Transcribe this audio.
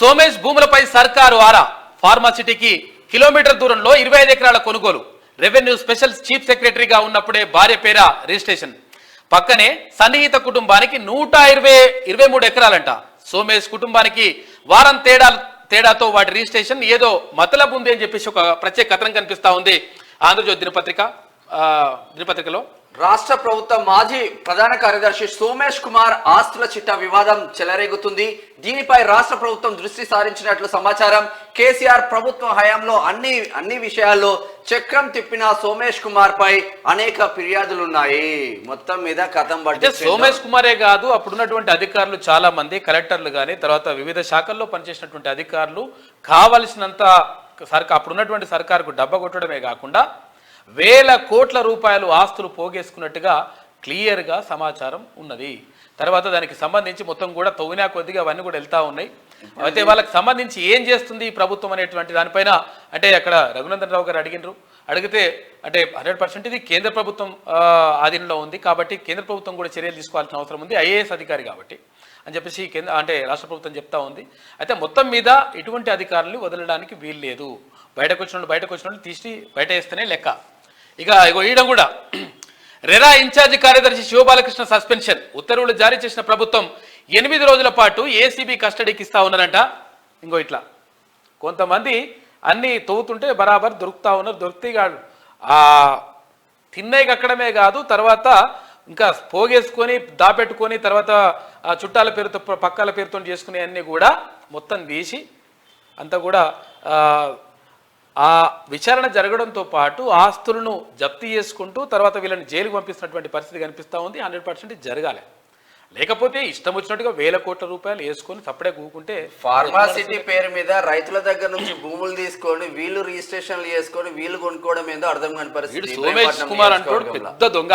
సోమేష్ భూములపై సర్కారు ఆరా. ఫార్మాసిటీకి కిలోమీటర్ దూరంలో 25 ఎకరాల కొనుగోలు. రెవెన్యూ స్పెషల్ చీఫ్ సెక్రటరీగా ఉన్నప్పుడే భార్య పేర రిజిస్ట్రేషన్. పక్కనే సన్నిహిత కుటుంబానికి 123 ఎకరాలంట. సోమేష్ కుటుంబానికి వారం తేడాతో వాటి రిజిస్ట్రేషన్ ఏదో మతలబు ఉంది అని చెప్పేసి ఒక ప్రత్యేక కథనం కనిపిస్తా ఉంది ఆంధ్రజ్యోతి దినపత్రికలో. రాష్ట్ర ప్రభుత్వ మాజీ ప్రధాన కార్యదర్శి సోమేష్ కుమార్ ఆస్తుల చిట్టా వివాదం చెలరేగుతుంది. దీనిపై రాష్ట్ర ప్రభుత్వం దృష్టి సారించినట్లు సమాచారం. కేసీఆర్ ప్రభుత్వ హయాంలో అన్ని విషయాల్లో చక్రం తిప్పిన సోమేష్ కుమార్ పై అనేక ఫిర్యాదులున్నాయి. మొత్తం మీద కథం బట్టి సోమేష్ కుమారే కాదు, అప్పుడున్నటువంటి అధికారులు చాలా మంది, కలెక్టర్లు కానీ తర్వాత వివిధ శాఖల్లో పనిచేసినటువంటి అధికారులు కావలసినంత అప్పుడున్నటువంటి సర్కారుకు డబ్బా కొట్టడమే కాకుండా వేల కోట్ల రూపాయలు ఆస్తులు పోగేసుకున్నట్టుగా క్లియర్గా సమాచారం ఉన్నది. తర్వాత దానికి సంబంధించి మొత్తం కూడా తవ్వినా కొద్దిగా అవన్నీ కూడా వెళ్తూ ఉన్నాయి. అయితే వాళ్ళకి సంబంధించి ఏం చేస్తుంది ఈ ప్రభుత్వం అనేటువంటి దానిపైన అంటే అక్కడ రఘునందన్ రావు గారు అడిగితే అంటే 100% ఇది కేంద్ర ప్రభుత్వం ఆధీనంలో ఉంది కాబట్టి కేంద్ర ప్రభుత్వం కూడా చర్యలు తీసుకోవాల్సిన అవసరం ఉంది, ఐఏఎస్ అధికారి కాబట్టి అని చెప్పేసి రాష్ట్ర ప్రభుత్వం చెప్తా ఉంది. అయితే మొత్తం మీద ఇటువంటి అధికారులు వదలడానికి వీలు లేదు. బయటకు వచ్చిన వాళ్ళు తీసి బయట వేస్తేనే లెక్క. ఇక ఈయన కూడా రెరా ఇన్ఛార్జి కార్యదర్శి శివబాలకృష్ణ సస్పెన్షన్. ఉత్తర్వులు జారీ చేసిన ప్రభుత్వం 8 రోజుల పాటు ఏసీబీ కస్టడీకి ఇస్తా ఉన్నారంట. ఇట్లా కొంతమంది అన్నీ తవ్వుతుంటే బరాబర్ దొరుకుతా ఉన్నారు. దొరికితే తిన్నయ్యకి అక్కడమే కాదు, తర్వాత ఇంకా పోగేసుకొని దాపెట్టుకొని తర్వాత చుట్టాల పేరుతో పక్కాల పేరుతో చేసుకునే అన్నీ కూడా మొత్తం తీసి అంతా కూడా ఆ విచారణ జరగడంతో పాటు ఆస్తులను జప్తీ చేసుకుంటూ తర్వాత వీళ్ళని జైలుకు పంపిస్తున్నటువంటి పరిస్థితి కనిపిస్తూ ఉంది. 100% జరగాలి. లేకపోతే ఇష్టం వచ్చినట్టుగా వేల కోట్ల రూపాయలు వేసుకొని సపడే కూకుంటే ఫార్మాసిటీ పేరు మీద రైతుల దగ్గర నుంచి భూములు తీసుకొని వీళ్ళు రిజిస్ట్రేషన్లు చేసుకొని వీళ్ళు కొనుక్కోవడం ఏందో అర్థం కాని పరిస్థితి. సోమేష్ కుమార్ అంటూ పెద్ద దొంగ.